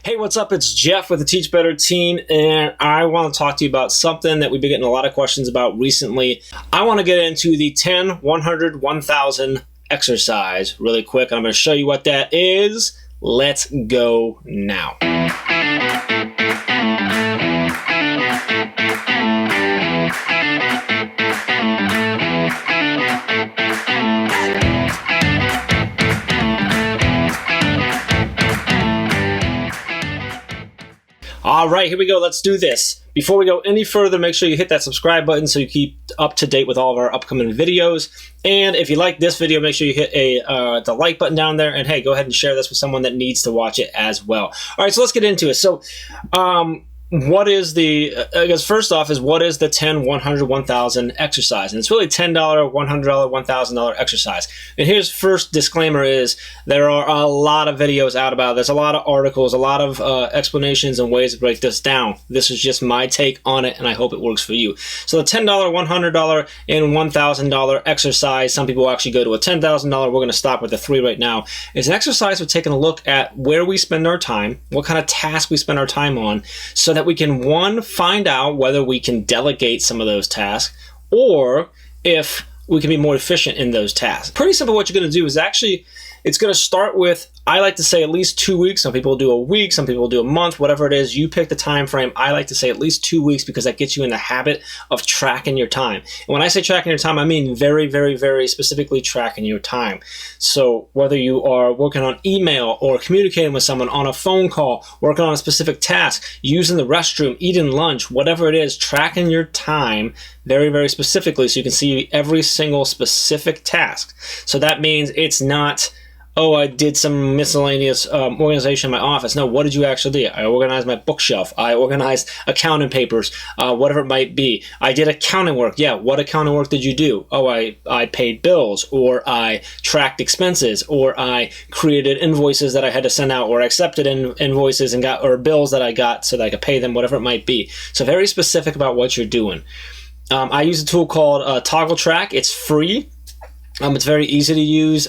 Hey, what's up? It's Jeff with the Teach Better team, and I want to talk to you about something that we've been getting a lot of questions about recently. I want to get into the 10, 100, 1000 exercise really quick. I'm going to show you what that is. Let's go now. All right, here we go. Let's do this. Before we go any further, make sure you hit that subscribe button so you keep up to date with all of our upcoming videos. And if you like this video, make sure you hit the like button down there. And hey, go ahead and share this with someone that needs to watch it as well. All right, so let's get into it. So, what is the, I guess first off is what is the 10, 100, 1000 exercise? And it's really $10, $100, $1,000 exercise. And here's first disclaimer is there are a lot of videos out about this, a lot of articles, a lot of explanations and ways to break this down. This is just my take on it, and I hope it works for you. So the $10, $100, and $1,000 exercise, some people actually go to a $10,000. We're going to stop with the 3 right now. Is an exercise we're taking a look at where we spend our time, what kind of tasks we spend our time on, so that we can, one, find out whether we can delegate some of those tasks or if we can be more efficient in those tasks. Pretty simple. What you're going to do is actually, it's going to start with, I like to say at least 2 weeks. Some people do a week, some people do a month, whatever it is. You pick the time frame. I like to say at least 2 weeks because that gets you in the habit of tracking your time. And when I say tracking your time, I mean very, very, very specifically tracking your time. So whether you are working on email or communicating with someone on a phone call, working on a specific task, using the restroom, eating lunch, whatever it is, tracking your time very, very specifically so you can see every single specific task. So that means it's not, oh, I did some miscellaneous organization in my office. No, what did you actually do? I organized my bookshelf. I organized accounting papers, whatever it might be. I did accounting work. Yeah, what accounting work did you do? Oh, I paid bills, or I tracked expenses, or I created invoices that I had to send out, or accepted invoices and got, or bills that I got so that I could pay them, whatever it might be. So very specific about what you're doing. I use a tool called Toggle Track. It's free. It's very easy to use.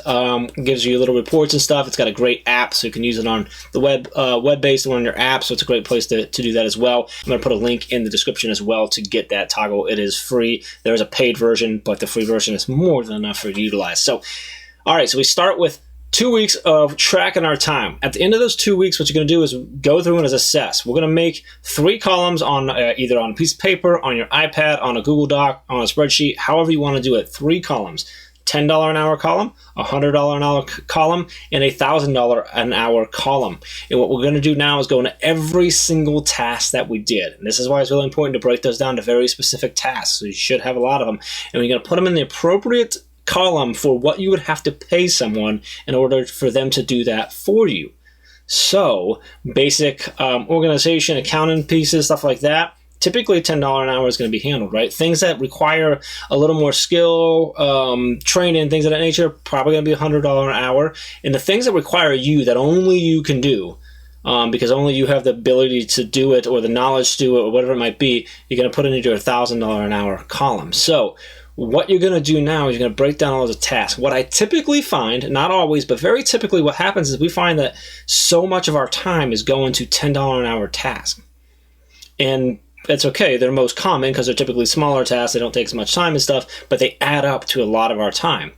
Gives you little reports and stuff. It's got a great app, so you can use it on the web-based or on your app, so it's a great place to do that as well. I'm going to put a link in the description as well to get that toggle. It is free. There is a paid version, but the free version is more than enough for you to utilize. So, all right, so we start with 2 weeks of tracking our time. At the end of those 2 weeks, what you're going to do is go through and assess. We're going to make 3 columns on either on a piece of paper, on your iPad, on a Google Doc, on a spreadsheet, however you want to do it. 3 columns. $10 an hour column, $100 an hour column, and $1,000 an hour column. And what we're going to do now is go into every single task that we did. And this is why it's really important to break those down to very specific tasks. So you should have a lot of them. And we're going to put them in the appropriate column for what you would have to pay someone in order for them to do that for you. So basic organization, accounting pieces, stuff like that. Typically $10 an hour is going to be handled, right? Things that require a little more skill, training, things of that nature, probably going to be $100 an hour. And the things that require you, that only you can do, because only you have the ability to do it or the knowledge to do it or whatever it might be, you're going to put it into a $1,000 an hour column. So what you're going to do now is you're going to break down all the tasks. What I typically find, not always, but very typically what happens is we find that so much of our time is going to $10 an hour tasks. And that's okay. They're most common because they're typically smaller tasks. They don't take as much time and stuff, but they add up to a lot of our time.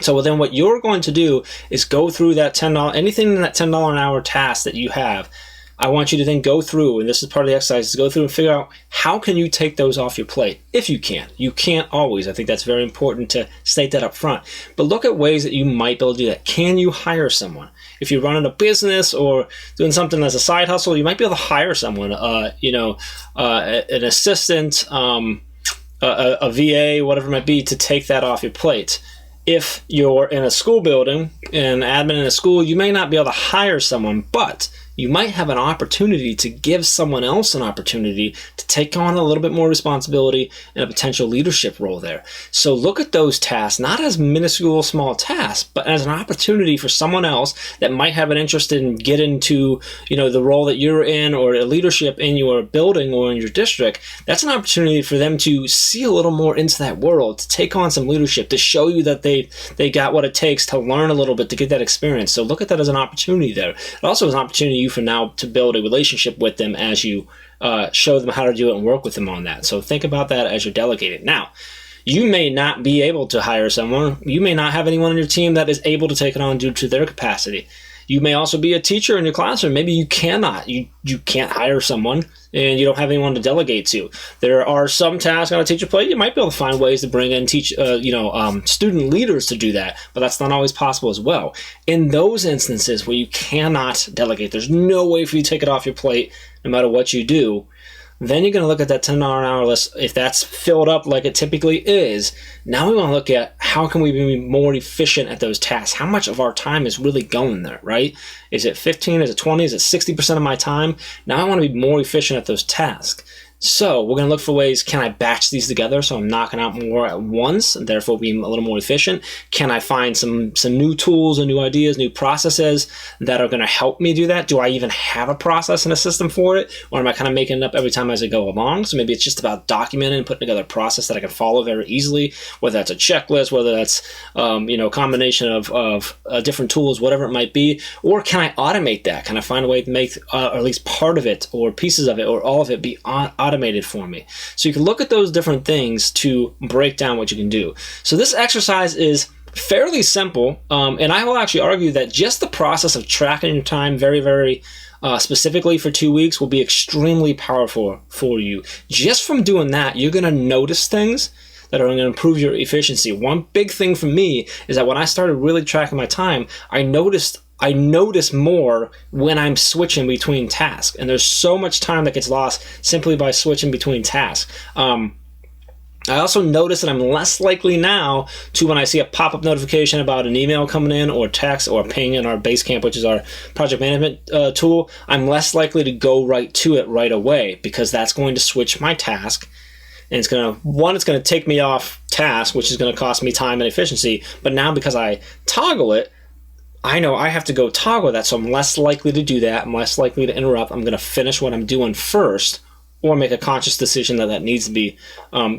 So then what you're going to do is go through that $10, anything in that $10 an hour task that you have. I want you to then go through, and this is part of the exercise, to go through and figure out how can you take those off your plate, if you can. You can't always. I think that's very important to state that up front. But look at ways that you might be able to do that. Can you hire someone? If you're running a business or doing something as a side hustle, you might be able to hire someone, an assistant, a VA, whatever it might be, to take that off your plate. If you're in a school building, an admin in a school, you may not be able to hire someone, but you might have an opportunity to give someone else an opportunity to take on a little bit more responsibility and a potential leadership role there. So look at those tasks, not as minuscule, small tasks, but as an opportunity for someone else that might have an interest in getting to, the role that you're in or a leadership in your building or in your district. That's an opportunity for them to see a little more into that world, to take on some leadership, to show you that they got what it takes to learn a little bit, to get that experience. So look at that as an opportunity there. It also is an opportunity you for now to build a relationship with them as you show them how to do it and work with them on that. So think about that as you're delegating. Now, you may not be able to hire someone. You may not have anyone on your team that is able to take it on due to their capacity. You may also be a teacher in your classroom. Maybe you cannot. You can't hire someone, and you don't have anyone to delegate to. There are some tasks on a teacher plate. You might be able to find ways to bring in student leaders to do that, but that's not always possible as well. In those instances where you cannot delegate, there's no way for you to take it off your plate no matter what you do, then you're going to look at that $10 an hour list. If that's filled up like it typically is, now we want to look at how can we be more efficient at those tasks? How much of our time is really going there, right? Is it 15? Is it 20? Is it 60% of my time? Now I want to be more efficient at those tasks. So we're going to look for ways, can I batch these together so I'm knocking out more at once and therefore being a little more efficient? Can I find some new tools and new ideas, new processes that are going to help me do that? Do I even have a process and a system for it? Or am I kind of making it up every time as I go along? So maybe it's just about documenting and putting together a process that I can follow very easily, whether that's a checklist, whether that's a combination of different tools, whatever it might be. Or can I automate that? Can I find a way to make or at least part of it or pieces of it or all of it be automated for me? So you can look at those different things to break down what you can do. So this exercise is fairly simple, and I will actually argue that just the process of tracking your time very, very specifically for 2 weeks will be extremely powerful for you. Just from doing that, you're going to notice things that are going to improve your efficiency. One big thing for me is that when I started really tracking my time, I notice more when I'm switching between tasks. And there's so much time that gets lost simply by switching between tasks. I also notice that I'm less likely now to, when I see a pop-up notification about an email coming in or text or ping in our Basecamp, which is our project management tool, I'm less likely to go right to it right away because that's going to switch my task. And it's going to take me off task, which is going to cost me time and efficiency. But now because I toggle it, I know I have to go toggle that, so I'm less likely to do that. I'm less likely to interrupt. I'm going to finish what I'm doing first or make a conscious decision that needs to be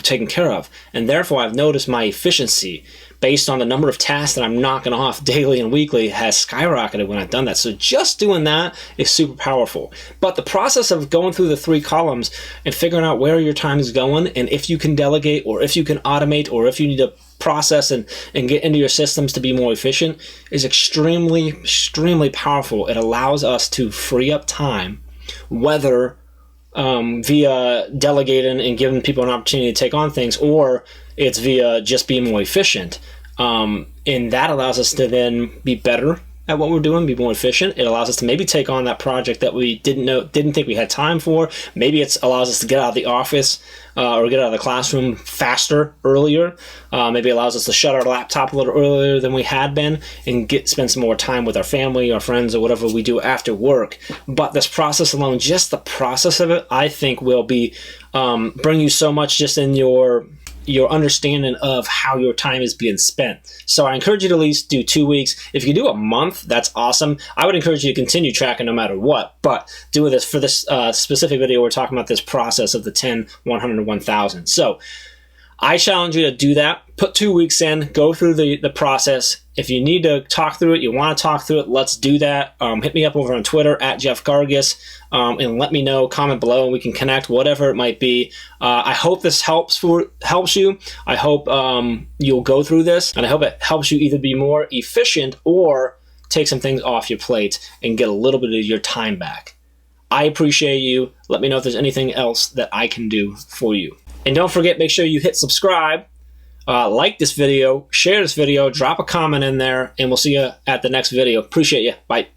taken care of. And therefore, I've noticed my efficiency based on the number of tasks that I'm knocking off daily and weekly has skyrocketed when I've done that. So just doing that is super powerful. But the process of going through the 3 columns and figuring out where your time is going and if you can delegate or if you can automate or if you need to process and get into your systems to be more efficient is extremely, extremely powerful. It allows us to free up time, whether via delegating and giving people an opportunity to take on things, or it's via just being more efficient. And that allows us to then be better at what we're doing, be more efficient. It allows us to maybe take on that project that we didn't think we had time for. Maybe it allows us to get out of the office or get out of the classroom faster, earlier. Maybe it allows us to shut our laptop a little earlier than we had been and spend some more time with our family, our friends, or whatever we do after work. But this process alone, just the process of it, I think will be bring you so much just in your understanding of how your time is being spent. So I encourage you to at least do 2 weeks. If you do a month, that's awesome. I would encourage you to continue tracking no matter what, but do this for this specific video. We're talking about this process of the 10, 100, and 1,000. So I challenge you to do that. Put 2 weeks in, go through the process. If you need to talk through it, you want to talk through it, let's do that. Hit me up over on Twitter at Jeff Gargas, and let me know, comment below, and we can connect, whatever it might be. I hope this helps you. I hope you'll go through this, and I hope it helps you either be more efficient or take some things off your plate and get a little bit of your time back. I appreciate you. Let me know if there's anything else that I can do for you. And don't forget, make sure you hit subscribe, like this video, share this video, drop a comment in there, and we'll see you at the next video. Appreciate you. Bye.